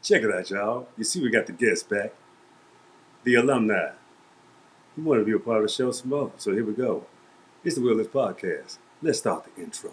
Check it out, y'all. You see, we got the guests back, the alumni. You want to be a part of the show some more, so here we go. It's the Willis Podcast. Let's start the intro.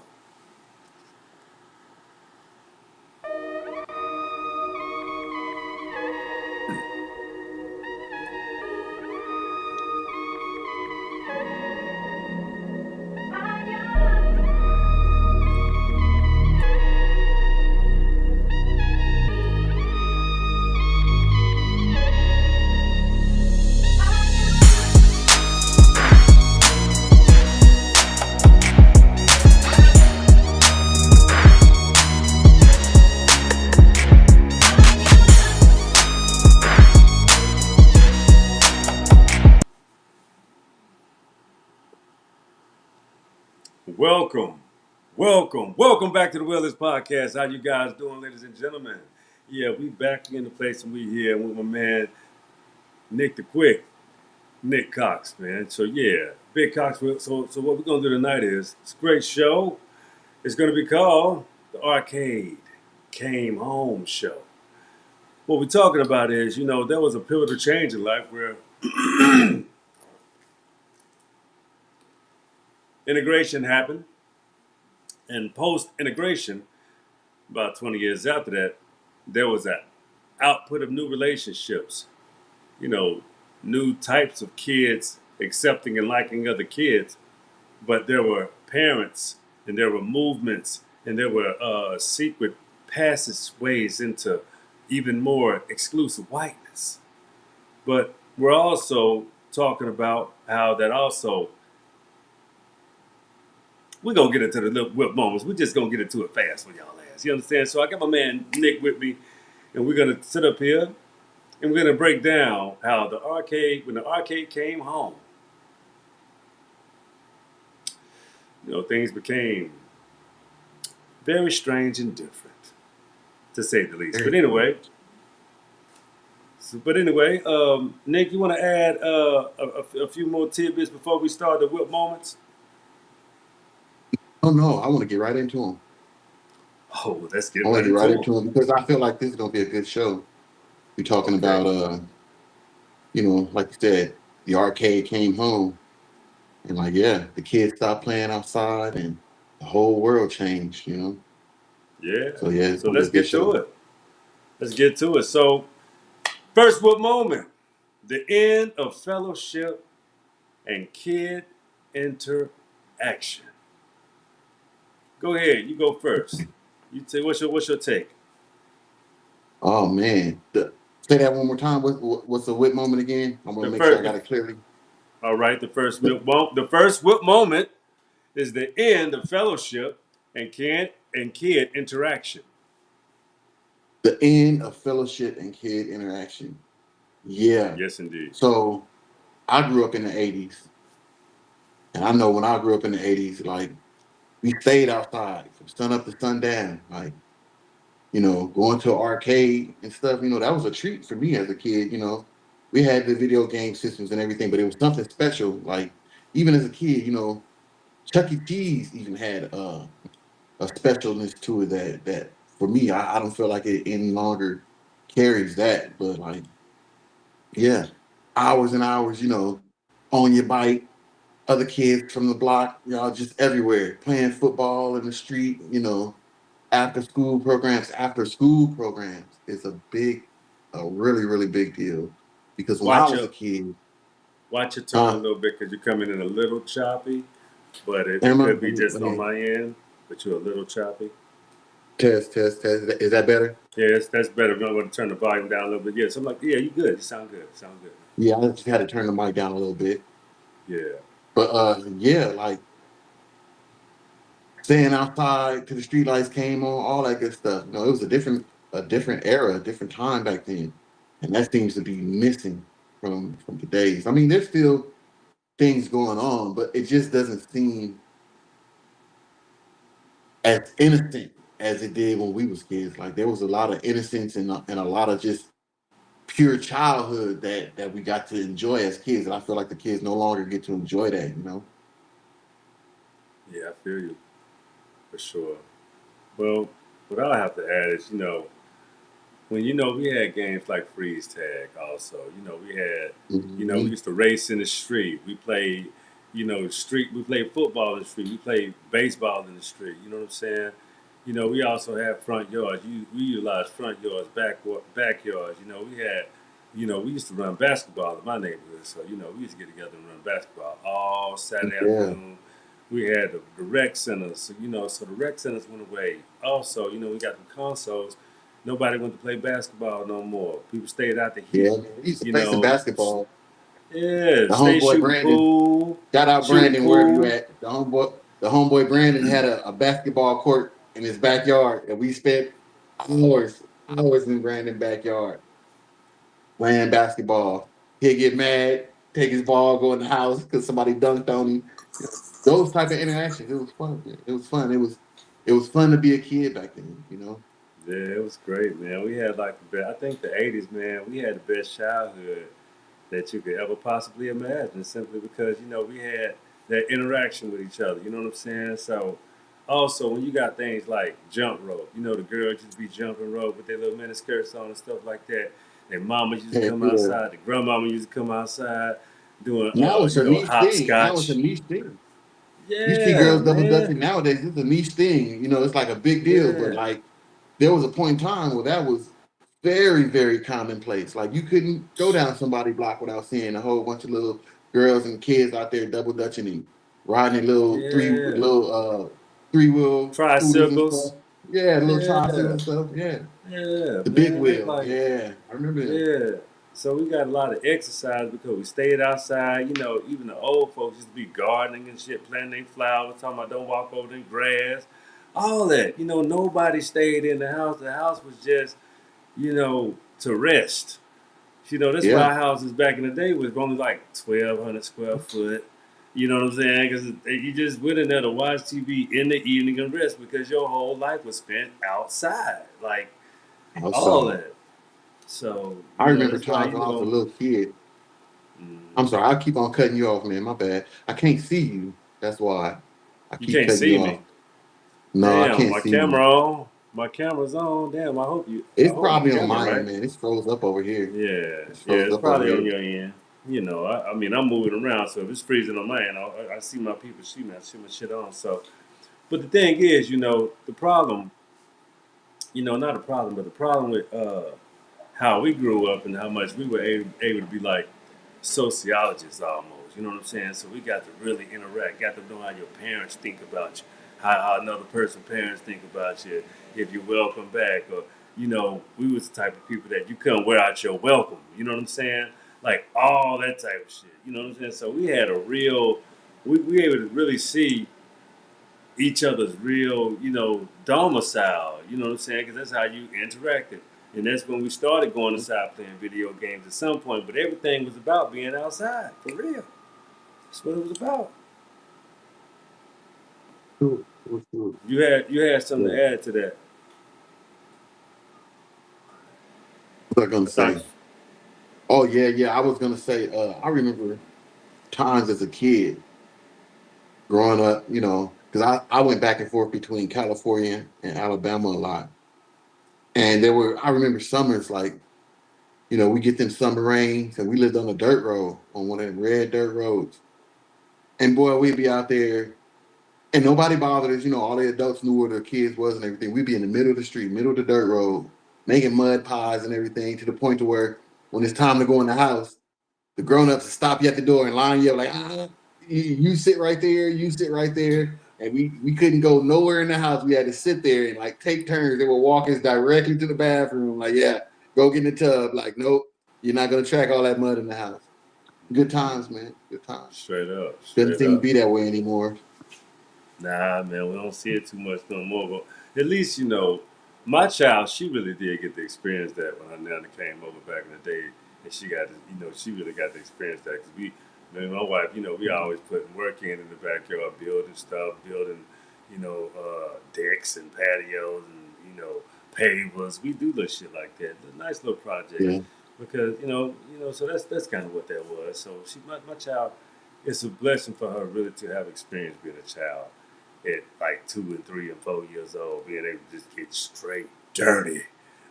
Welcome, welcome back to the Willis Podcast. How you guys doing, ladies and gentlemen? Yeah, we back in the place and we here with my man Nick the Quick, Nick Cox, man. So yeah, Big Cox. So what we're gonna do tonight is it's a great show. It's gonna be called the Arcade Came Home Show. What we're talking about is, there was a pivotal change in life where integration happened, and post integration, about 20 years after that, there was an output of new relationships, you know, new types of kids accepting and liking other kids. But there were parents and there were movements and there were secret passageways into even more exclusive whiteness. But we're also talking about how that also, we're going to get into the little whip moments. We're just going to get into it fast for y'all ass. You understand? So I got my man Nick with me, and we're going to sit up here and we're going to break down how when the arcade came home, things became very strange and different, to say the least. But anyway, Nick, you want to add a few more tidbits before we start the whip moments? Oh no, I want to get right into them. Oh, let's get I want right to get into right them. into them because I feel like this is gonna be a good show. We're talking Okay. about, like you said, the arcade came home, and like, yeah, the kids stopped playing outside, and the whole world changed. Yeah. So yeah, it's So gonna be let's a good get to show. it. Let's get to it. So, first whip moment, the end of fellowship and kid interaction. Go ahead. You go first. You say what's your take? Oh man, say that one more time. What's the whip moment again? I want The to make sure I first, got it clearly. all right. The, The first whip moment is the end of fellowship and kid interaction. the end of fellowship and kid interaction. Yeah. Yes, indeed. So I grew up in the '80s, and I know when I grew up in the '80s, like we stayed outside from sun up to sundown. Like, going to an arcade and stuff, that was a treat for me as a kid. We had the video game systems and everything, but it was something special. Like, even as a kid, Chuck E. Cheese even had a specialness to it that for me, I don't feel like it any longer carries that. But like, yeah, hours and hours, on your bike, other kids from the block, y'all just everywhere playing football in the street, after school programs is a really, really big deal. Because when I Watch was a your kid, watch your tone a huh? little bit because you're coming in a little choppy, but it Emma, could be just let on me my end. But you're a little choppy. test. Is that better? Yeah, that's better. I'm going to turn the volume down a little bit. Yeah, so I'm like, yeah, you good. You sound good. Sound good. Yeah, I just had to turn the mic down a little bit. Yeah. But yeah, like staying outside till the street lights came on, all that good stuff. It was a different era, a different time back then. And that seems to be missing from today's. I mean, there's still things going on, but it just doesn't seem as innocent as it did when we was kids. Like there was a lot of innocence and a lot of just pure childhood that we got to enjoy as kids. And I feel like the kids no longer get to enjoy that. Yeah, I feel you for sure. Well, what I have to add is, when we had games like freeze tag. Also, we had, we Hmm. used to race in the street. We played, street. We played football in the street. We played baseball in the street. You know what I'm saying? We also had front yards. We utilized front yards, backyards. We used to run basketball in my neighborhood. So we used to get together and run basketball all Saturday Yeah, afternoon. We had the rec centers. So the rec centers went away. Also, we got the consoles. Nobody wanted to play basketball no more. People stayed out the yeah. heat. Man. We used to You play some know, basketball. yeah, The stay homeboy shooting Brandon, pool, shout out shooting Brandon wherever you pool. at. The homeboy Brandon had a basketball court in his backyard, and we spent hours in Brandon's backyard playing basketball. He'd get mad, take his ball, go in the house because somebody dunked on him. Those type of interactions, it was fun. Man. It was fun. It was fun to be a kid back then. Yeah, it was great, man. We had like the best. I think the '80s, man. We had the best childhood that you could ever possibly imagine, simply because we had that interaction with each other. You know what I'm saying? So, also when you got things like jump rope, the girls used to be jumping rope with their little mini skirts on and stuff like that. Their mamas used to Heck come yeah. outside. The grandmama used to come outside doing, Now it's a niche thing. Now it's a hopscotch. niche thing. You see Yeah, girls double man. dutching nowadays. It's a niche thing. It's like a big deal. But Yeah, like there was a point in time where that was very, very commonplace. Like you couldn't go down somebody's block without seeing a whole bunch of little girls and kids out there double dutching and riding their yeah. three wheel scooters and Tricycles. stuff. Yeah, little tricycles Yeah, and stuff. Yeah, yeah, the big man. They wheel. like, Yeah, I remember them. yeah. So we got a lot of exercise because we stayed outside. Even the old folks used to be gardening and shit, planting their flowers, talking about don't walk over the grass. All that. Nobody stayed in the house. The house was just, to rest. That's why Yeah, houses back in the day was only like 1,200 square foot. You know what I'm saying? Because you just went in there to watch TV in the evening and rest because your whole life was spent outside. Like, all outside. that. So, I remember that's why, times when I was a little kid. I'm sorry, I keep on cutting you off, man. My bad. I can't see you. That's why I you keep can't cutting see you me. off. No, I Damn, can't my see you. camera on. My camera's on. Damn, I It's hope my probably on camera my end, right. man. It's froze up over here. Yeah, It's yeah, froze it's up over probably on here. your end. I mean, I'm moving around, so if it's freezing on my end, I see my people see me. I see my shit on. So, but the thing is, the problem, not a problem, but the problem with how we grew up and how much we were able to be like sociologists almost. You know what I'm saying? So we got to really interact, got to know how your parents think about you, how another person's parents think about you, if you're welcome back, or we was the type of people that you couldn't wear out your welcome. You know what I'm saying? Like all that type of shit. You know what I'm saying? So we had a real, we able to really see each other's real, domicile. You know what I'm saying? Because that's how you interacted. And that's when we started going outside playing video games at some point. But everything was about being outside, for real. That's what it was about. True, true, true. You had something Yeah. to add to that. What was I gonna I thought, say? Oh yeah, yeah. I was gonna say. I remember times as a kid growing up. Because I went back and forth between California and Alabama a lot, and I remember summers like we get them summer rains, and we lived on a dirt road on one of them red dirt roads, and boy, we'd be out there. And nobody bothered us. All the adults knew where the kids was and everything. We'd be in the middle of the street, middle of the dirt road, making mud pies and everything to the point to where when it's time to go in the house, the grown-ups stop you at the door and line you up like, you sit right there, you sit right there. And we couldn't go nowhere in the house. We had to sit there and like take turns. They would walk us directly to the bathroom. Like, yeah, go get in the tub. Like, nope, you're not gonna track all that mud in the house. Good times, man. Good times. straight up, Doesn't straight seem to up. be that way anymore. Nah, man, we don't see it too much no more. But at least, my child, she really did get to experience that when her nana came over back in the day. And she got to, she really got to experience that. Because me and my wife, we always putting work in the backyard, building stuff, building, decks and patios and, pavers. We do little shit like that. A nice little project. Yeah. Because, so that's kind of what that was. So my child, it's a blessing for her really to have experience being a child at like 2 and 3 and 4 years old, being able to just get straight dirty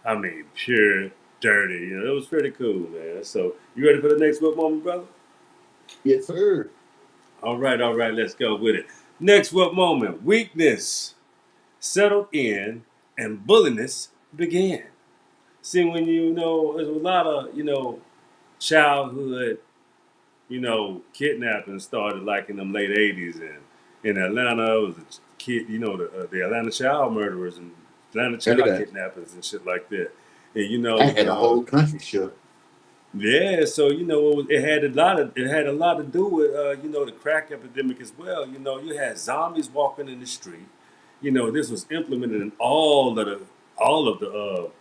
I mean, pure dirty. You know, it was pretty cool, man. So, you ready for the next what moment, brother? Yes, sir. All right, let's go with it. Next what moment? Weakness settled in and bulliness began. See, when you know, there's a lot of, childhood, kidnapping started like in them late 80s. And in Atlanta, it was a kid, the Atlanta child murderers and Atlanta Remember child that. kidnappers and shit like that. And, I had a whole country shook. yeah, so it had a lot to do with the crack epidemic as well. You had zombies walking in the street. This was implemented in all of the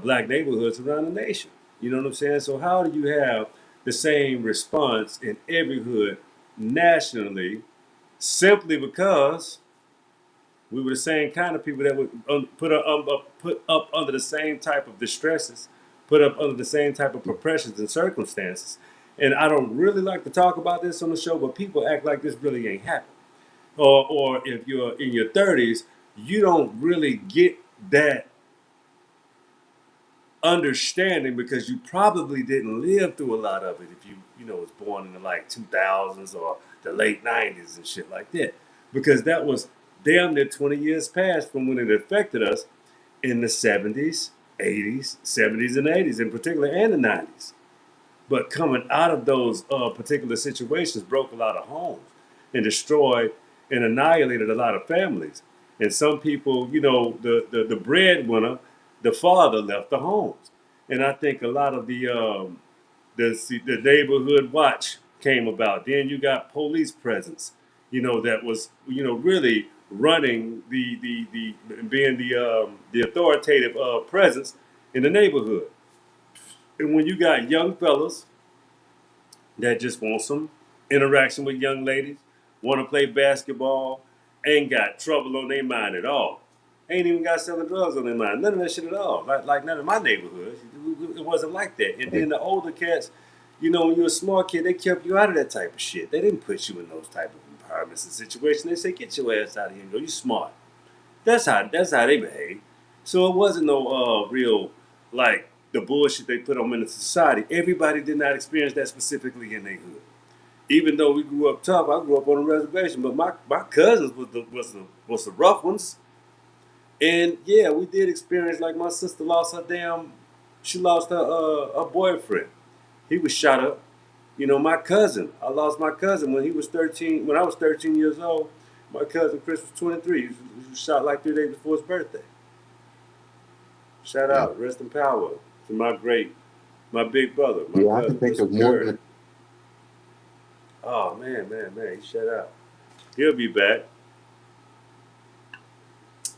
black neighborhoods around the nation. You know what I'm saying? So how do you have the same response in every hood nationally simply because we were the same kind of people that would put up under the same type of distresses, put up under the same type of oppressions and circumstances. And I don't really like to talk about this on the show, but people act like this really ain't happening. Or if you're in your 30s, you don't really get that understanding because you probably didn't live through a lot of it if you was born in the like 2000s or the late 90s and shit like that, because that was damn near 20 years past from when it affected us in the 70s, 80s, 70s and 80s in particular, and the 90s. But coming out of those particular situations broke a lot of homes and destroyed and annihilated a lot of families. And some people, the breadwinner, the father left the homes. And I think a lot of the neighborhood watch came about. Then you got police presence, that was really running the being the authoritative presence in the neighborhood. And when you got young fellas that just want some interaction with young ladies, want to play basketball, ain't got trouble on their mind at all. Ain't even got selling drugs on their mind. None of that shit at all. Like none of my neighborhoods. It wasn't like that. And then the older cats, when you're a small kid, they kept you out of that type of shit. They didn't put you in those type of environments and situations. They say, get your ass out of here and go. You smart. That's how they behave. So it wasn't no real like the bullshit they put on in the society. Everybody did not experience that specifically in their hood. Even though we grew up tough, I grew up on a reservation, but my cousins was the rough ones. And yeah, we did experience like my sister lost she lost her boyfriend. He was shot up. My cousin, I lost my cousin when he was 13. When I was 13 years old, my cousin Chris was 23. He was shot like 3 days before his birthday. Shout Yeah. out, rest in power to my big brother, my Yeah, I can cousin, think Mr. of more Curry. than Oh man, he shut out. He'll be back.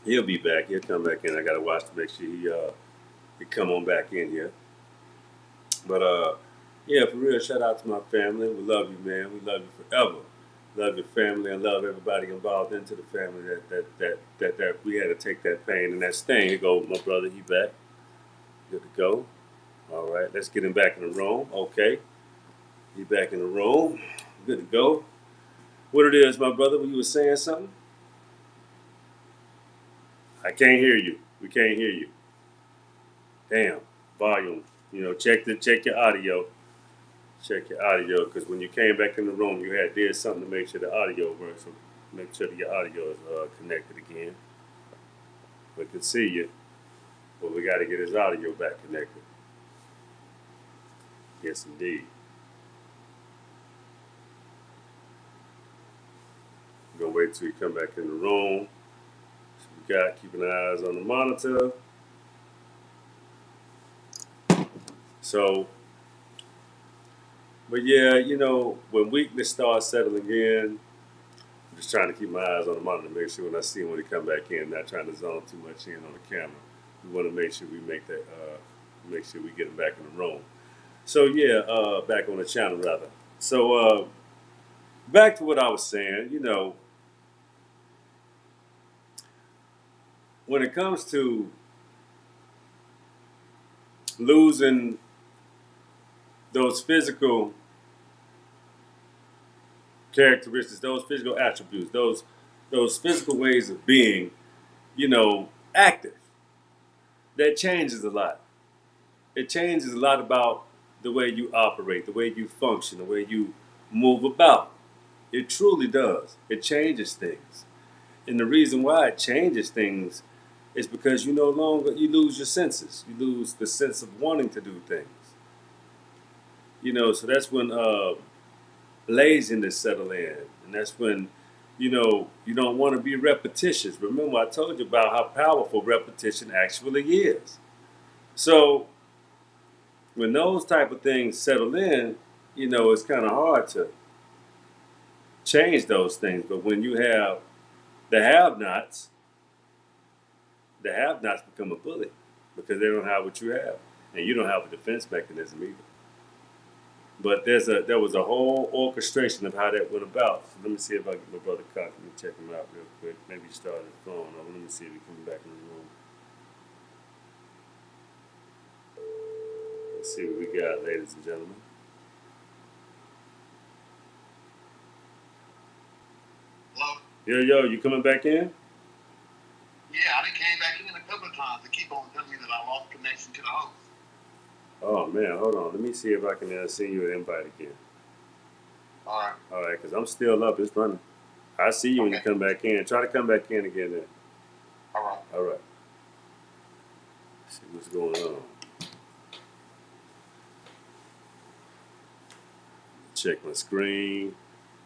He'll be back. He'll come back in. I gotta watch to make sure he come on back in here. But yeah, for real, shout out to my family. We love you, man. We love you forever. Love your family and love everybody involved into the family that we had to take that pain and that stain. Here go my brother, he back. Good to go. All right, let's get him back in the room. Okay. He back in the room. Good to go. What it is, my brother, when you were saying something? I can't hear you. We can't hear you. Damn. Volume. Check your audio. Check your audio, because when you came back in the room, you had did something to make sure the audio works. So make sure that your audio is connected again. We can see you, but we got to get his audio back connected. Yes, indeed. We're gonna wait till you come back in the room. So we got keeping our eyes on the monitor. So, but yeah, when weakness starts settling in, I'm just trying to keep my eyes on the monitor, make sure when I see him when he come back in, not trying to zone too much in on the camera. We want to make sure we make sure we get him back in the room. So yeah, back on the channel rather. So back to what I was saying. When it comes to losing those physical characteristics, those physical attributes, those physical ways of being, active. that changes a lot. It changes a lot about the way you operate, the way you function, the way you move about. It truly does. It changes things. And the reason why it changes things is because you no longer you lose your senses. You lose the sense of wanting to do things. So that's when laziness settle in, and that's when you don't want to be repetitious. Remember, I told you about how powerful repetition actually is. So when those type of things settle in, it's kind of hard to change those things. But when you have the have-nots, the have-nots become a bully because they don't have what you have, and you don't have a defense mechanism either. But there was a whole orchestration of how that went about. So let me see if I get my brother Cox. Let me check him out real quick. Maybe he started his phone. Let me see if he comes back in the room. Let's see what we got, ladies and gentlemen. Hello? Yo, you coming back in? Yeah, I done came back in a couple of times. They keep on telling me that I lost connection to the host. Oh man, hold on. Let me see if I can send you an invite again. All right. All right, because I'm still up. It's running. I see you when you come back in. Try to come back in again then. All right. All right. Let's see what's going on. Check my screen.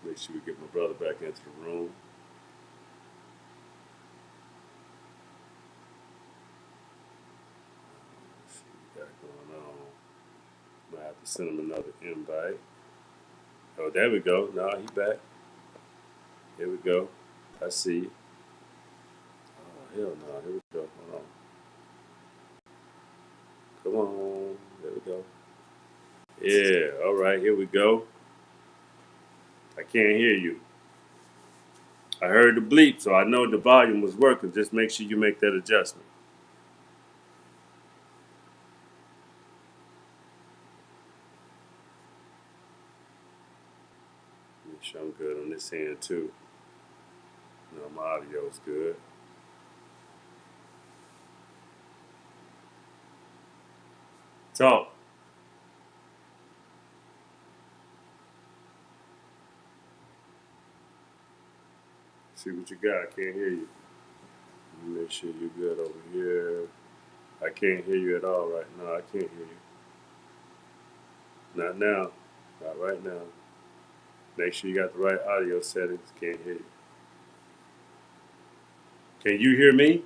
Make sure we get my brother back into the room. Let's see what we got going on. Might have to send him another invite. Oh, there we go. No, he back. Here we go. I see you. Oh, hell no. Here we go. Hold on. Come on. There we go. Yeah. All right. Here we go. I can't hear you. I heard the bleep, so I know the volume was working. Just make sure you make that adjustment. Make sure I'm good on this end too. No, my audio is good. Talk. See what you got. I can't hear you. Make sure you're good over here. I can't hear you at all right now. I can't hear you. Not now. Not right now. Make sure you got the right audio settings. Can't hear you. Can you hear me?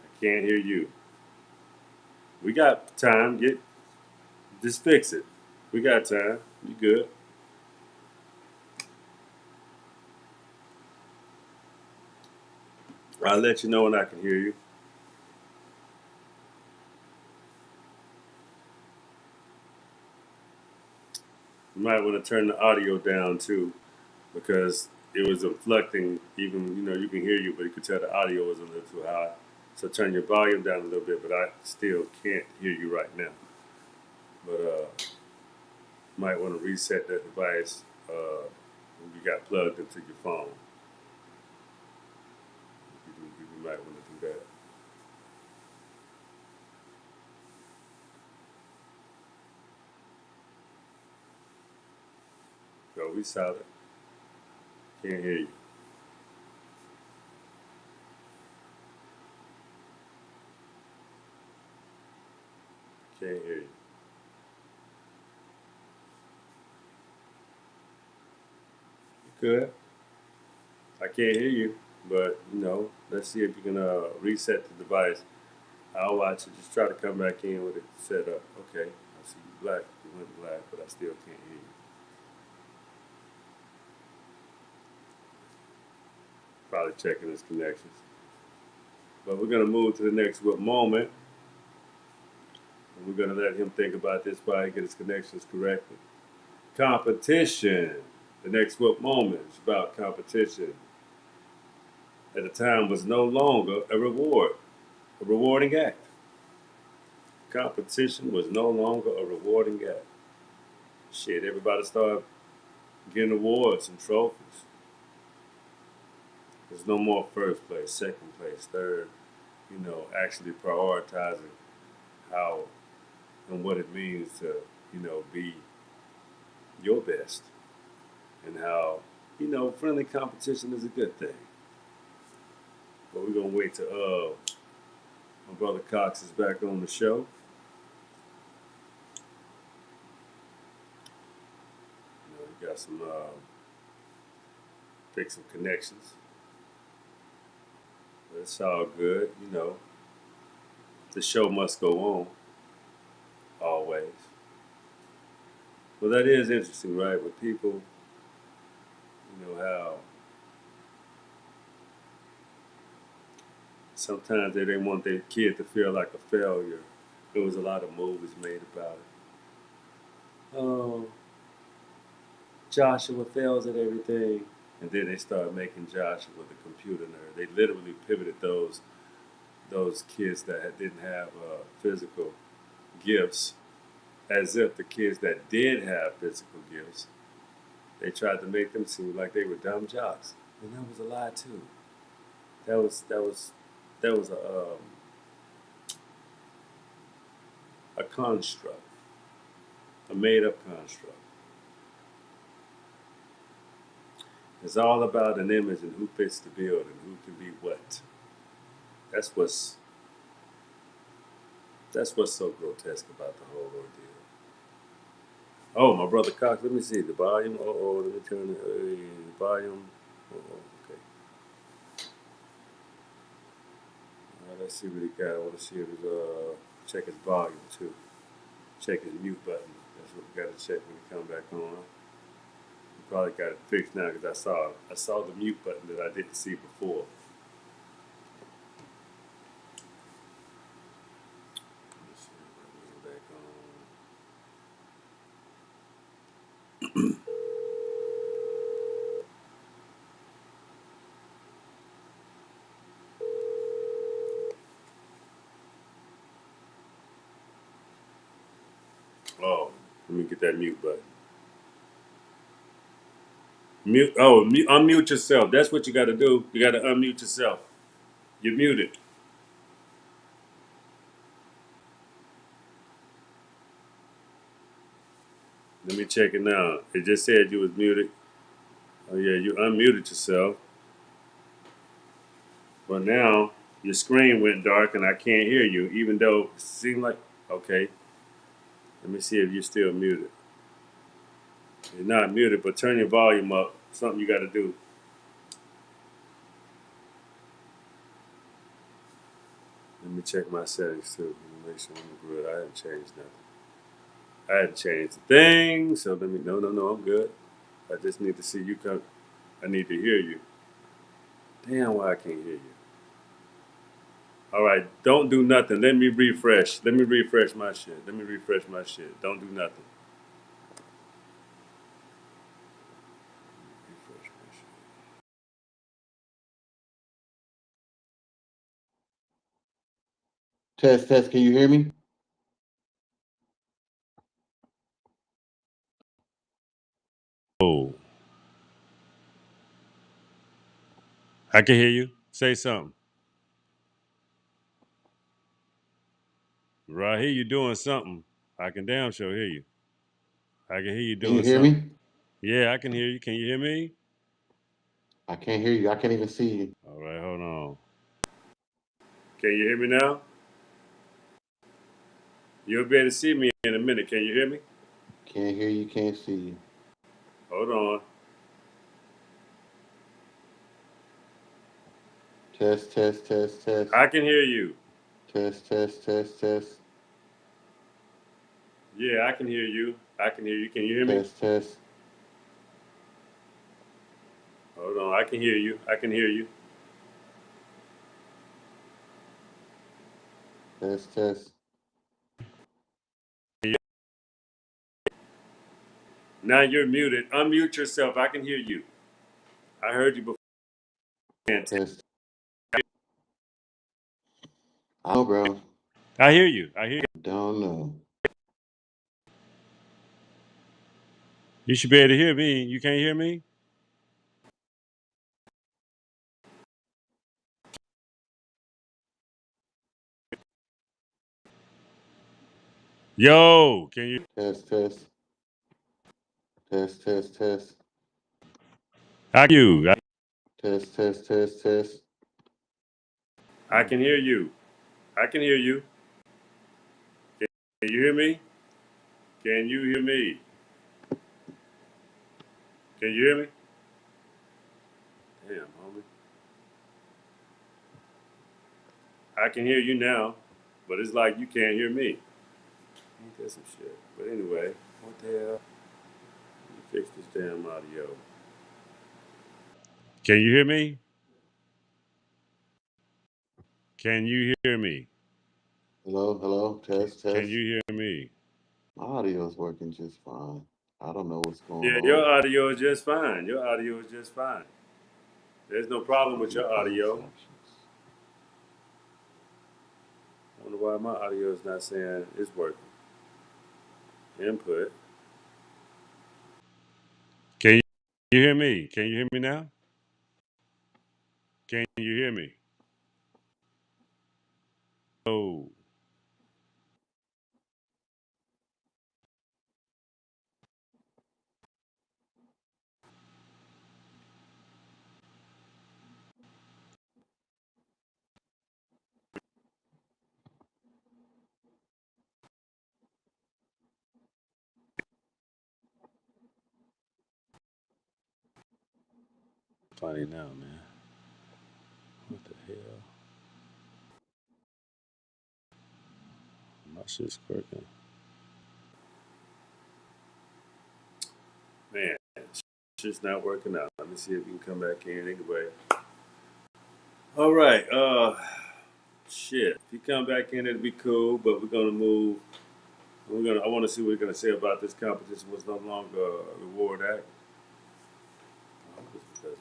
I can't hear you. We got time. Just fix it. We got time. You good? I'll let you know when I can hear you. You might want to turn the audio down too, because it was inflecting. Even you can hear you, but you could tell the audio was a little too high. So turn your volume down a little bit, but I still can't hear you right now. But might want to reset that device when you got plugged into your phone. You might want to do that. Go, we solid. Can't hear you. Can't hear you. You good? I can't hear you, but let's see if you can reset the device. I'll watch it. Just try to come back in with it set up. Okay, I see you black. You went black, but I still can't hear you. Probably checking his connections. But we're gonna move to the next moment. And we're gonna let him think about this while he get his connections corrected. Competition. The next moment is about competition. At the time was no longer a rewarding act. Competition was no longer a rewarding act. Shit, everybody started getting awards and trophies. There's no more first place, second place, third. actually prioritizing how and what it means to, be your best, and how, friendly competition is a good thing. But we're gonna wait till my brother Cox is back on the show. He got some fix some connections. But it's all good. The show must go on always. Well, that is interesting, right? With people, how sometimes they didn't want their kid to feel like a failure. There was a lot of movies made about it. Oh, Joshua fails at everything. And then they started making Joshua the computer nerd. They literally pivoted those kids that didn't have physical gifts, as if the kids that did have physical gifts, they tried to make them seem like they were dumb jocks, and that was a lie too. That was a construct, a made up construct. It's all about an image and who fits the bill and who can be what. That's what's that's what's so grotesque about the whole ordeal. Oh, my brother Cox, let me see the volume. Let me turn the volume. Okay. Let's see what he got. I want to see if his check his volume too. Check his mute button. That's what we got to check when he come back on. We probably got it fixed now because I saw the mute button that I didn't see before. Let's see if I can get back on. Oh, let me get that mute button. Mute. Oh, unmute yourself. That's what you got to do. You got to unmute yourself. You're muted. Let me check it now. It just said you was muted. Oh yeah, you unmuted yourself. But now your screen went dark and I can't hear you, even though it seemed like okay. Let me see if you're still muted. You're not muted, but turn your volume up. Something you got to do. Let me check my settings too. Let me make sure I'm good. I haven't changed nothing. I hadn't changed a thing, so let me. No, no, no. I'm good. I just need to see you come. I need to hear you. Damn, why I can't hear you? All right, don't do nothing. Let me refresh. Let me refresh my shit. Let me refresh my shit. Don't do nothing. Refresh my shit. Test, test. Can you hear me? Oh, I can hear you. Say something. Right here, you doing something. I can damn sure hear you. I can hear you Can you doing hear something. me? Yeah, I can hear you. Can you hear me? I can't hear you. I can't even see you. All right, hold on. Can you hear me now? You'll be able to see me in a minute. Can you hear me? Can't hear you. Can't see you. Hold on. Test, test, test, test. I can hear you. Test, test, test, test. Yeah, I can hear you. I can hear you. Can you hear me? Test, test. Hold on. I can hear you. I can hear you. Test, test. Now you're muted. Unmute yourself. I can hear you. I heard you before. Test. I know, bro. I hear you. I hear you. Don't know. You should be able to hear me. You can't hear me? Yo, can you? Test, test, test, test, test, I can you. test, test, test, test. I can hear you. I can hear you. Can you hear me? Can you hear me? Can you hear me? Damn, homie. I can hear you now, but it's like you can't hear me. Ain't that some shit? But anyway, what the hell? Let me fix this damn audio. Can you hear me? Can you hear me? Hello, hello, test, Can test. you hear me? My audio is working just fine. I don't know what's going Yeah, on. your audio is just fine. Your audio is just fine. There's no problem with your Device audio. options. I wonder why my audio is not saying it's working. Input. Can you hear me? Can you hear me now? Can you hear me? Oh, funny now, man. What the hell? My shit's working. Man, shit's not working out. Let me see if you can come back in anyway. All right. Shit. If you come back in, it'd be cool. But we're gonna move. We're gonna. I want to see what we're gonna say about this competition was no longer a reward act. I hope it's because,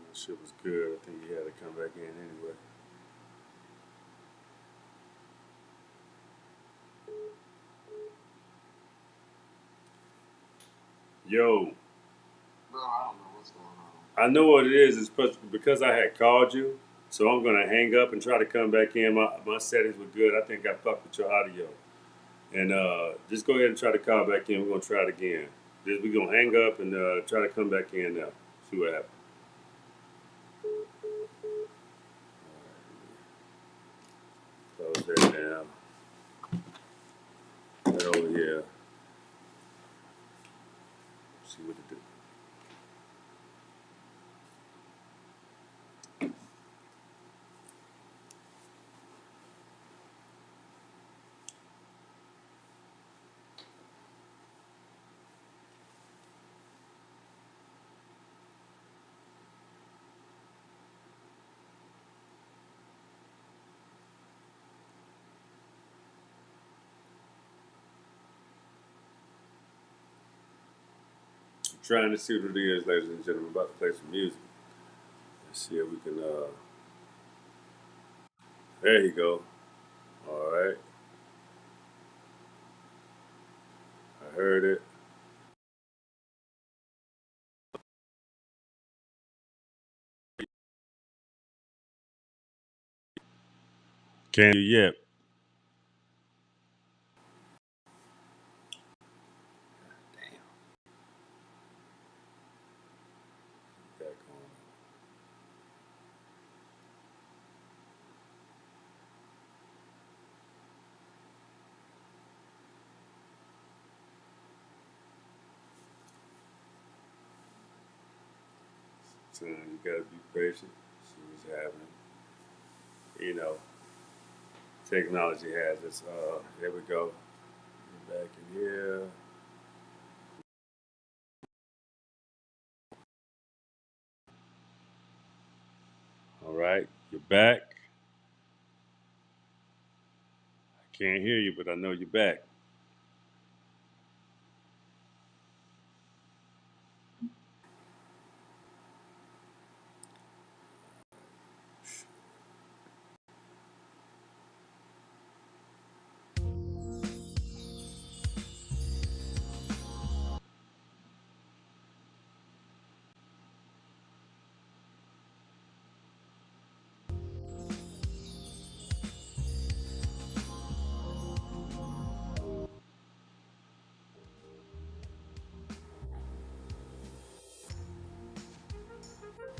that shit was good. I think he had to come back in anyway. Yo, Bro, I don't know what's going on. I know what it is. It's because I had called you, so I'm gonna hang up and try to come back in. My settings were good. I think I fucked with your audio, and just go ahead and try to call back in. We're gonna try it again. We're gonna hang up and try to come back in now. See what happens. Close that down. Right over here. See what it do. I'm trying to see what it is, ladies and gentlemen. I'm about to play some music. Let's see if we can. There you go. All right. I heard it. Can't hear you yet. Damn. Back on. So you gotta be patient. See what's happening. You know, technology has its. Here we go. Get back in here. All right, you're back. I can't hear you, but I know you're back.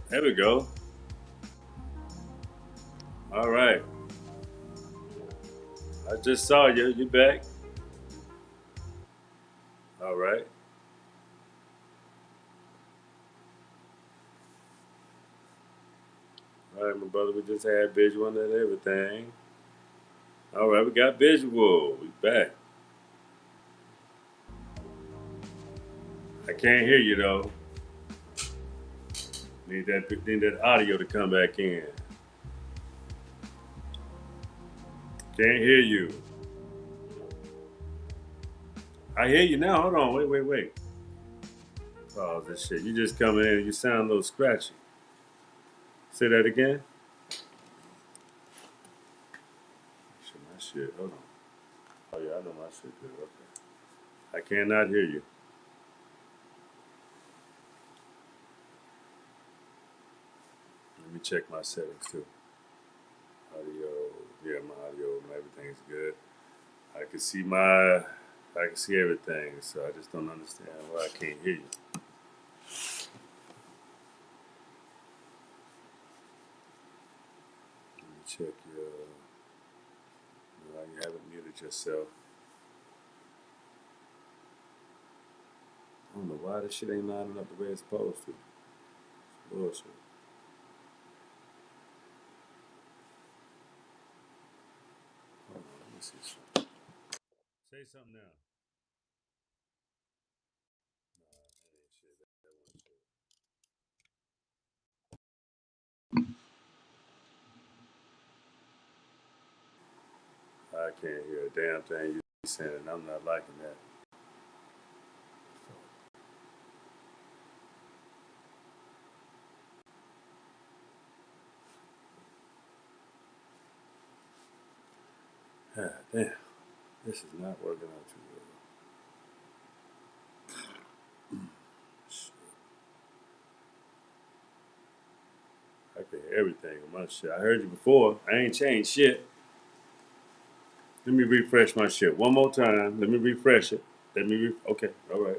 There we go. All right. I just saw you. You back? All right. All right, my brother. We just had visual and everything. All right, we got visual. We back. I can't hear you though. Need that audio to come back in. Can't hear you. I hear you now. Hold on. Wait. Pause this shit. You just coming in and you sound a little scratchy. Say that again. My shit. Hold on. Oh yeah, I know my shit good. Okay. I cannot hear you. Let me check my settings too. Audio. Yeah, my audio. Everything's good. I can see my. I can see everything. So I just don't understand why I can't hear you. Let me check your. No, you haven't muted yourself. I don't know why this shit ain't lining up the way it's supposed to. It's bullshit. Hold on, let me see something. Say something now. Nah, that ain't shit. That wasn't shit. I can't hear a damn thing you saying, and I'm not liking that. God damn, this is not working out too well. Shit. I can hear everything on my shit. I heard you before. I ain't changed shit. Let me refresh my shit one more time. Let me refresh it. Okay. All right.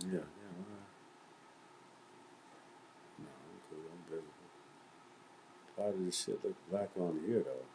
Yeah. All right. No, I'm cool. I'm visible. Why does this shit look black on here though?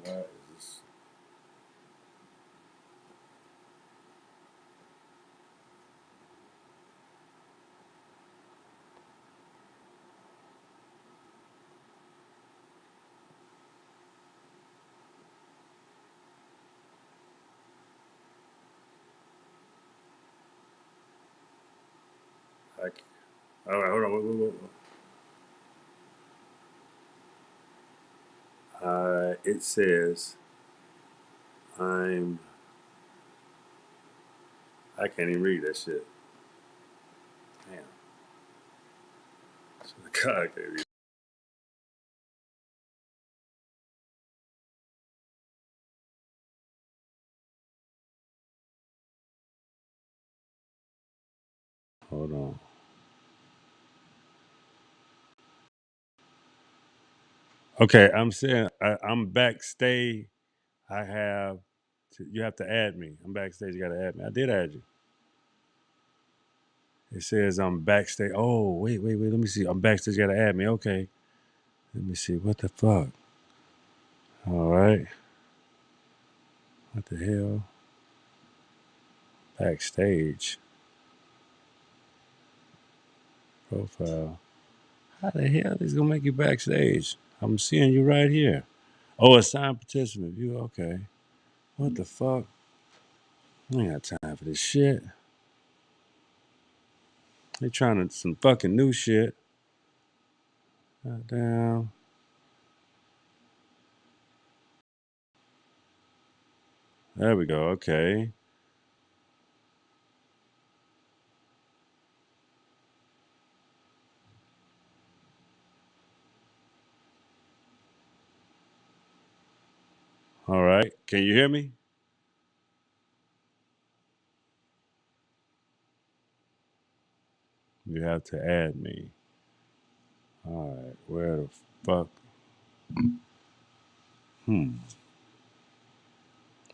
Why is this? I, all right, hold on. Wait. It says I'm. I can't even read that shit. Damn. God, I can't read. Hold on. Okay, I'm saying I'm backstage. I have. You have to add me. I'm backstage. You got to add me. I did add you. It says I'm backstage. Oh, wait. Let me see. I'm backstage. You got to add me. Okay. Let me see. What the fuck? All right. What the hell? Backstage. Profile. How the hell is going to make you backstage? I'm seeing you right here. Oh, assigned participant view. Okay. What the fuck? I ain't got time for this shit. They trying to some fucking new shit. Goddamn. There we go. Okay. All right. Can you hear me? You have to add me. All right. Where the fuck?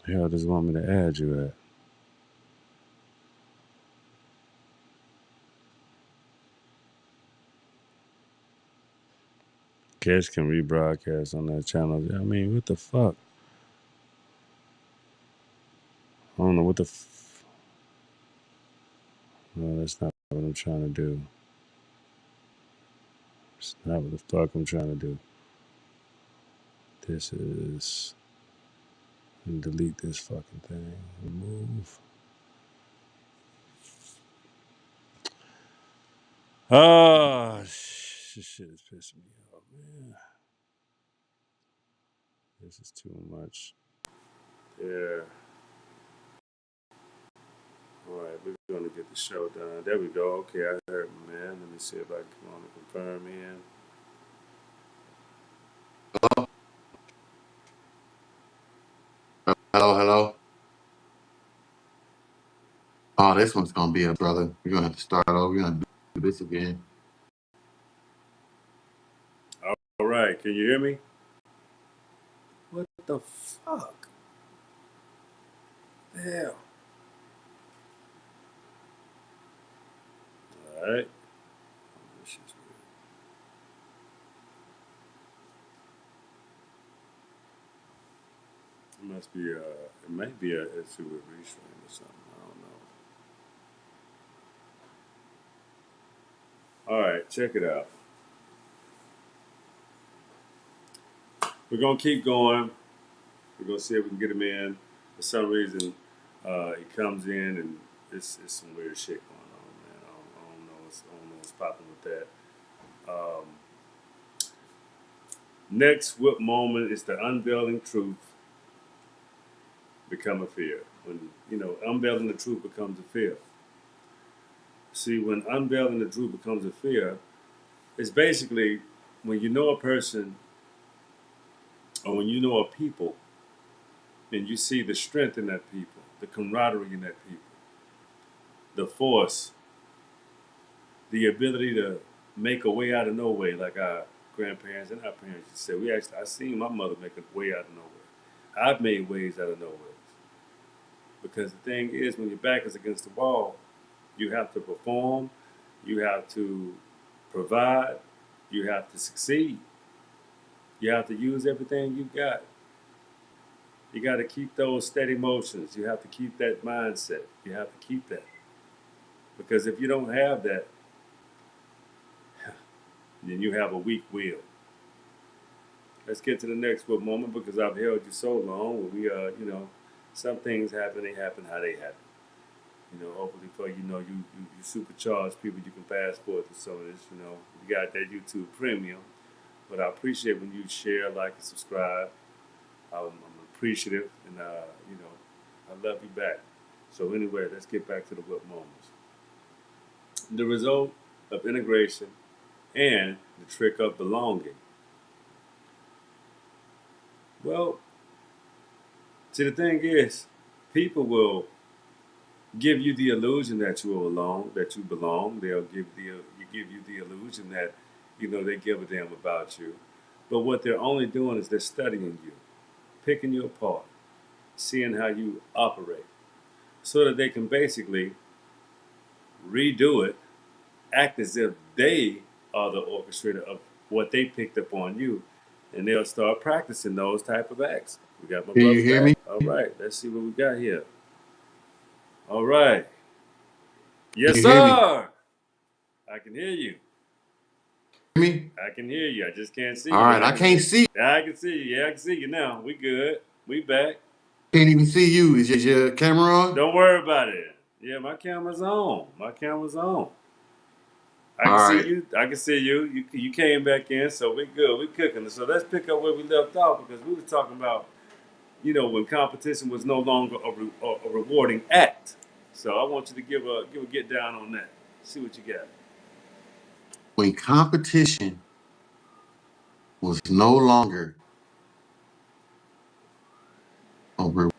Hell does it want me to add you at? Guests can rebroadcast on that channel. I mean, what the fuck? I don't know what the. No, that's not what I'm trying to do. It's not what the fuck I'm trying to do. This is. And delete this fucking thing. Remove. Oh, this shit is pissing me off, man. This is too much. Yeah. All right, we're gonna get the show done. There we go. Okay, I heard my man. Let me see if I can want to confirm in. Hello, hello. Oh, this one's gonna be a brother. We're gonna have to start over. We're gonna do this again. All right, can you hear me? What the fuck? The hell. All right. This shit's weird. It must be it might be a issue with restream or something. I don't know. All right, check it out. We're gonna keep going. We're gonna see if we can get him in. For some reason, he comes in and it's some weird shit going on, man. I don't know. I don't know what's popping with that. Um, Next whip moment is the unveiling truth become a fear. When unveiling the truth becomes a fear. See, when unveiling the truth becomes a fear, it's basically when you know a person or when you know a people and you see the strength in that people, the camaraderie in that people, the force, the ability to make a way out of no way, like our grandparents and our parents used to say. I seen my mother make a way out of nowhere. I've made ways out of nowhere. Because the thing is, when your back is against the wall, you have to perform, you have to provide, you have to succeed. You have to use everything you got. You got to keep those steady motions. You have to keep that mindset. You have to keep that. Because if you don't have that, then you have a weak will. Let's get to the next one moment because I've held you so long. We, some things happen, they happen how they happen. Hopefully for you supercharge people you can pass forth to some of this. You got that YouTube Premium, but I appreciate when you share, like, and subscribe. I'm appreciative, and I love you back. So anyway, let's get back to the what moments. The result of integration and the trick of belonging. Well, see, the thing is, people will give you the illusion that you belong, They'll give you the illusion that they give a damn about you. But what they're only doing is they're studying you, picking you apart, seeing how you operate, so that they can basically redo it, act as if they are the orchestrator of what they picked up on you, and they'll start practicing those type of acts. We got my Can brother you hear me? back. All right, let's see what we got here. All right. Can Yes, you hear me? sir. I can hear you. me? I can hear you. I just can't see All you, right, but I I can can't hear. see. Yeah, I can see you. Yeah, I can see you now. We good. We back. Can't even see you. Is your camera on? Don't worry about it. Yeah, my camera's on. My camera's on. I All can see right. you. I can see you. You came back in, so we good. We cooking. So let's pick up where we left off because we were talking about when competition was no longer a rewarding act. So I want you to give a get down on that. See what you got. When competition was no longer a reward.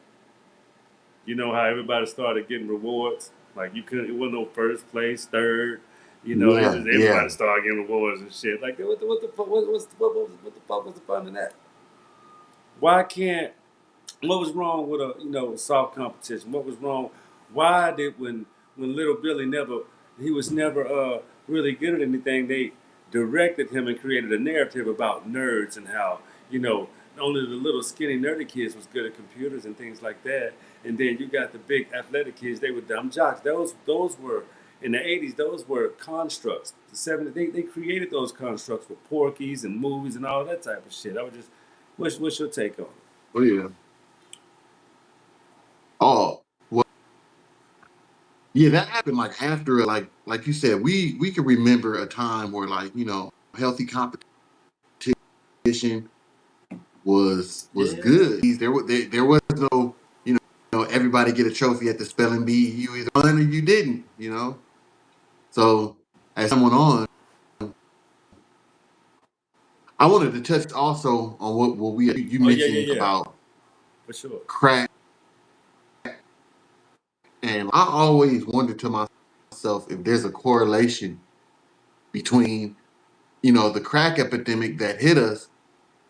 You know how everybody started getting rewards. Like you couldn't. It wasn't no first place, third. They Yeah, just yeah. everybody started getting rewards and shit. Like what the fuck? What the fuck was the fun in that? Why can't what was wrong with a soft competition? What was wrong? Why did when little Billy he was never really good at anything. They directed him and created a narrative about nerds and how you know only the little skinny nerdy kids was good at computers and things like that. And then you got the big athletic kids. They were dumb jocks. Those were in the '80s. Those were constructs. The '70s they created those constructs for Porky's and movies and all that type of shit. I would just what's your take on it? Oh yeah. Oh well, yeah. That happened like after, like you said, we can remember a time where healthy competition was Yeah. good. There was no everybody get a trophy at the spelling bee. You either won or you didn't. So as someone on, I wanted to touch also on what you Oh yeah, mentioned yeah, yeah, about for sure. crack, and I always wondered to myself if there's a correlation between the crack epidemic that hit us,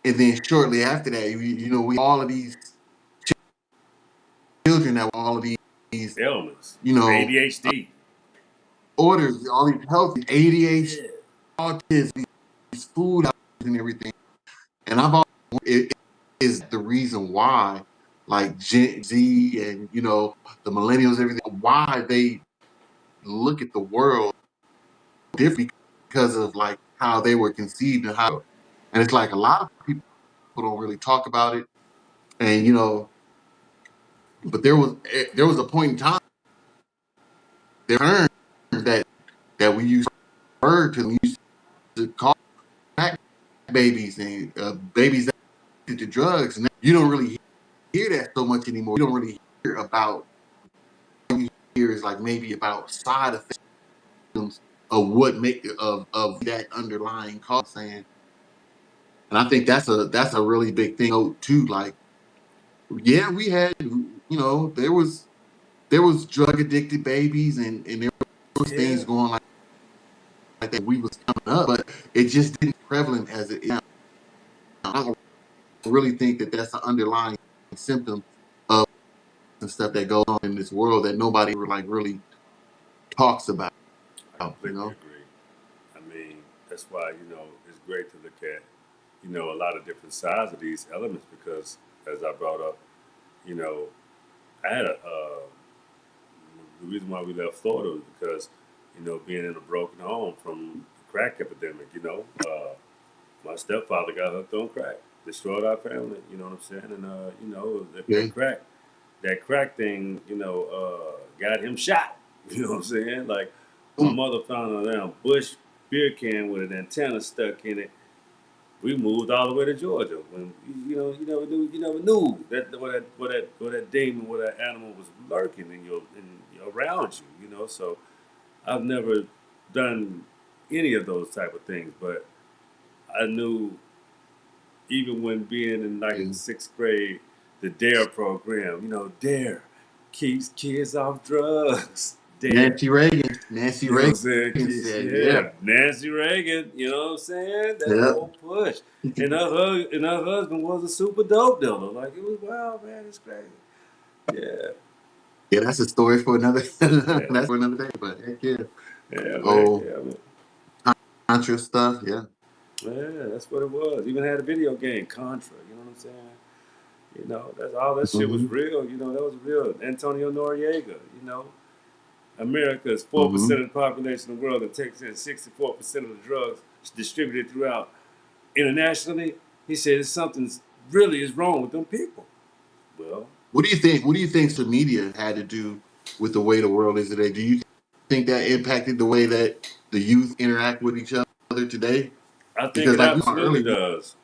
and then shortly after that, we all of these children that were all of these Ailments, you know ADHD. orders, all these health, ADHD, Yeah. autism, these food allergies and everything. And I've always it is the reason why, like Gen Z and the millennials, everything, why they look at the world different because of like how they were conceived and it's like a lot of people don't really talk about it. And but there was a point in time there term that we used we used to call crack babies and babies that addicted to drugs. And you don't really hear that so much anymore. You don't really hear about here is like maybe about side effects of what make of that underlying cause saying. And I think that's a really big thing too. Like, yeah, we had there was drug addicted babies and there was Yeah. things going like that we was coming up, but it just didn't prevalent as it is now. I don't really think that that's an underlying symptom of the stuff that goes on in this world that nobody like really talks about. I You completely know. agree. I mean, that's why, it's great to look at, a lot of different sides of these elements because, as I brought up, you know, I had the reason why we left Florida was because, being in a broken home from the crack epidemic, my stepfather got hooked on crack, destroyed our family, you know what I'm saying? And, Yeah. that crack thing, got him shot. You know what I'm saying? Like my Mm. mother found a damn Bush beer can with an antenna stuck in it. We moved all the way to Georgia when you never knew that where that demon, where that animal was lurking around you. So I've never done any of those type of things, but I knew even when being in like Yeah. sixth grade, the DARE program, DARE keeps kids off drugs. DARE. Nancy Reagan. Nancy You know what I'm Reagan saying? said, "Yeah, Yeah, Nancy Reagan. You know what I'm saying? That yeah, whole push. And her husband was a super dope dealer. Like it was wow, man. It's crazy. Yeah, yeah." That's a story for another. yeah, That's for another day. But heck yeah. yeah, man. Oh, Yeah, man. Contra stuff. Yeah. Yeah, that's what it was. Even had a video game, Contra. You know what I'm saying? That's all that shit was Mm-hmm. real. That was real. Antonio Noriega. America is 4% Mm-hmm. of the population of the world that takes in 64% of the drugs distributed throughout internationally. He said something's really is wrong with them people. Well, What do you think? What do you think social media had to do with the way the world is today? Do you think that impacted the way that the youth interact with each other today? I think Because, it like we saw absolutely earlier, does.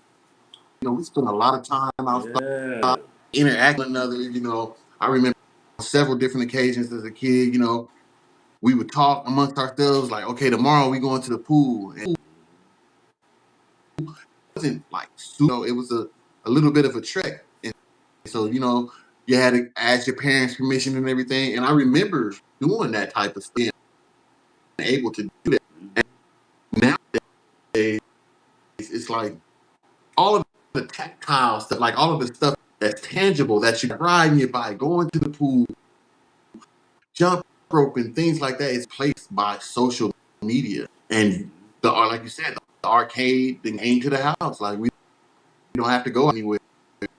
we spend a lot of time outside Yeah. interacting with one another. I remember on several different occasions as a kid. We would talk amongst ourselves, like, okay, tomorrow we going to the pool, and it wasn't like it was a little bit of a trek, and so you had to ask your parents' permission and everything. And I remember doing that type of stuff, and able to do that. And nowadays, it's like all of the tactile stuff, like all of the stuff that's tangible that you riding your bike, going to the pool, jump rope, and things like that is placed by social media. And like you said, the arcade, the game to the house, like we don't have to go anywhere,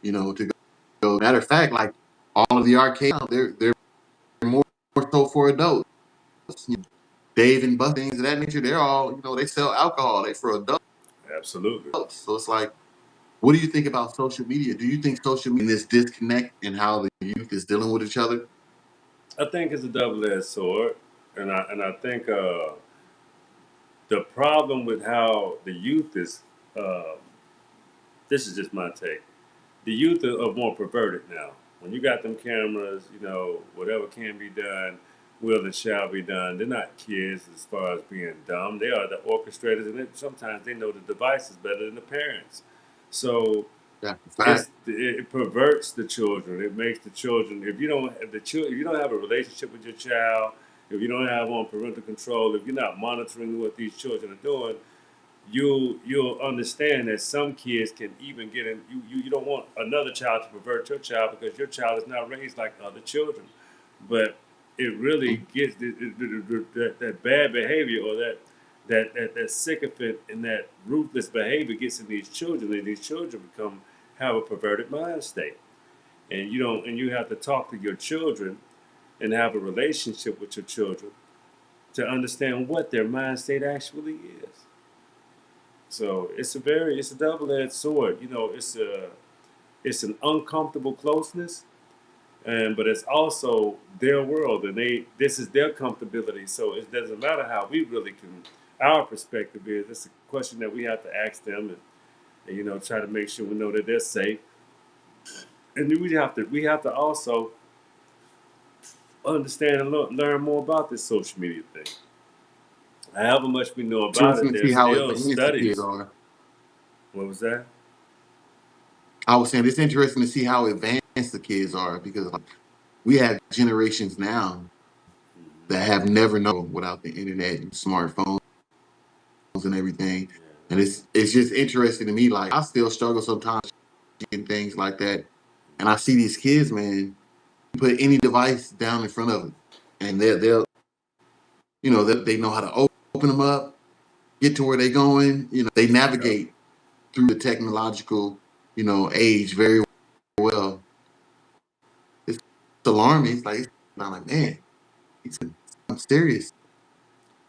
to go. Matter of fact, like all of the arcades, they're more so for adults. Dave and Buster's, things of that nature, they're all, they sell alcohol. They for adults. Absolutely. So it's like, what do you think about social media? Do you think social media, this disconnect in how the youth is dealing with each other? I think it's a double-edged sword, and I think the problem with how the youth is. Uh, this is just my take. The youth are more perverted now. When you got them cameras, whatever can be done, will and shall be done. They're not kids as far as being dumb. They are the orchestrators, and sometimes they know the devices better than the parents. So Yeah, fact. it perverts the children. It makes the children. If you don't have a relationship with your child, if you don't have on parental control, if you're not monitoring what these children are doing, you'll understand that some kids can even get in. You don't want another child to pervert your child because your child is not raised like other children. But it really gets that bad behavior or that sycophant and that ruthless behavior gets in these children, and these children have a perverted mind state. And you have to talk to your children and have a relationship with your children to understand what their mind state actually is. So it's a double edged sword. It's an uncomfortable closeness, and but it's also their world, and this is their comfortability. So it doesn't matter how we really can. Our perspective is it's a question that we have to ask them, and try to make sure we know that they're safe. And then we have to also understand and learn more about this social media thing. However much we know about it, Interesting to see there's how still advanced the kids studies. are. What was that? I was saying it's interesting to see how advanced the kids are because we have generations now that have never known without the internet and smartphones and everything. And it's just interesting to me. Like I still struggle sometimes and things like that. And I see these kids, man, put any device down in front of them, and they'll they know how to open them up, get to where they're going. They Yep. navigate through the technological age very well. It's alarming. I'm like, man, I'm serious.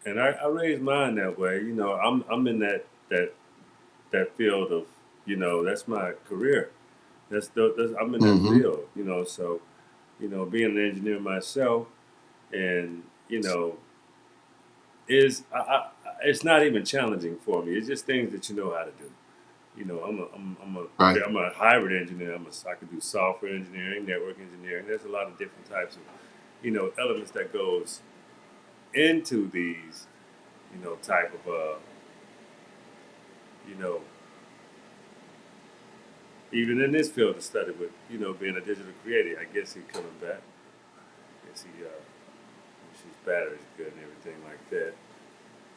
And I raised mine that way. I'm in that field of that's my career. I'm in that Mm-hmm. field. So being an engineer myself, and is it's not even challenging for me. It's just things that you know how to do. Right. I'm a hybrid engineer. I can do software engineering, network engineering. There's a lot of different types of elements that goes into these type of you know even in this field of study with being a digital creator. I guess he's coming back. I guess his battery's good and everything like that.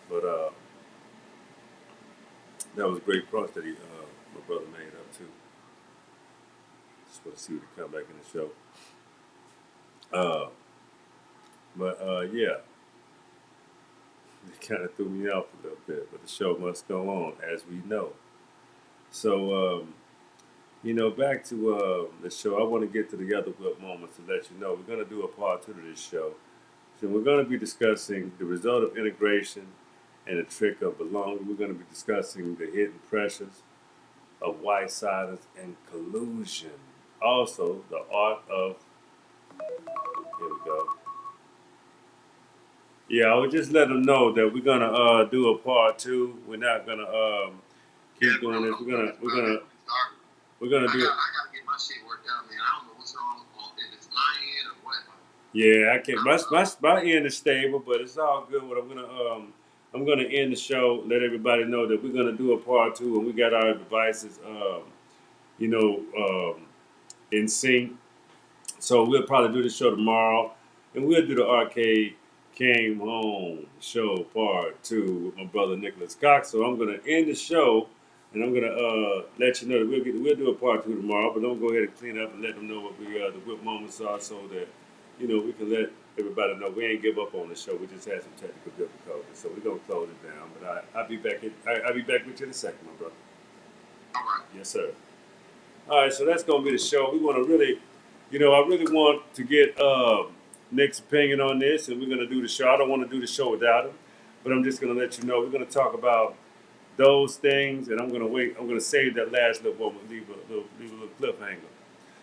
But that was a great prompt that my brother made up too. Just want to see what he come back in the show. Uh, but yeah, it kind of threw me off a little bit. But the show must go on, as we know. So back to the show. I want to get to the other good moments to let you know we're going to do a part two to this show. So we're going to be discussing the result of integration and the trick of belonging. We're going to be discussing the hidden pressures of white silence and collusion. Also, the art of, here we go. Yeah, I would just let them know that we're gonna do a part two. We're not gonna keep doing this. We're gonna do it. I gotta get my shit worked out, man. I don't know what's wrong if it's my end or what. Yeah, I can't. My end is stable, but it's all good. What I'm gonna end the show. Let everybody know that we're gonna do a part two, and we got our devices, you know, in sync. So we'll probably do the show tomorrow, and we'll do the arcade came home show part two with my brother Nicholas Cox. So I'm gonna end the show, and I'm gonna let you know that we'll do a part two tomorrow. But don't go ahead and clean up and let them know what the whip moments are, so that we can let everybody know we ain't give up on the show. We just had some technical difficulties, so we're gonna close it down. But I'll be back. I'll be back with you in a second, my brother. All right. Yes, sir. All right, so that's gonna be the show. We want to really, I really want to get Nick's opinion on this, and we're gonna do the show. I don't want to do the show without him, but I'm just gonna let you know we're gonna talk about those things, and I'm gonna wait. I'm gonna save that last little moment, leave a little cliffhanger.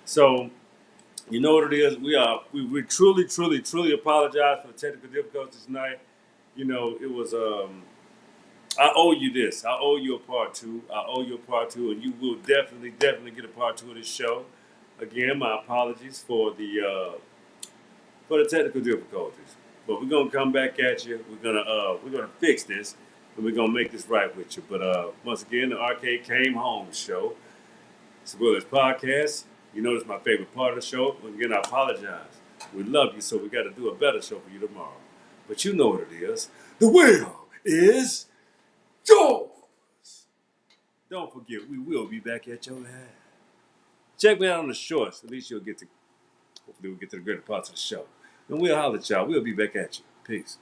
So you know what it is. We truly, truly, truly apologize for the technical difficulties tonight. It was I owe you this. I owe you a part two. I owe you a part two, and you will definitely, definitely get a part two of this show. Again, my apologies for the technical difficulties, but we're gonna come back at you. We're gonna fix this, and we're gonna make this right with you. But once again, the Arcade Came Home show. It's Will's podcast. It's my favorite part of the show. Again, I apologize. We love you, so we got to do a better show for you tomorrow. But you know what it is. The will is yours. Don't forget, we will be back at your head. Check me out on the shorts. At least hopefully we'll get to the greater parts of the show. And we'll holler at y'all. We'll be back at you. Peace.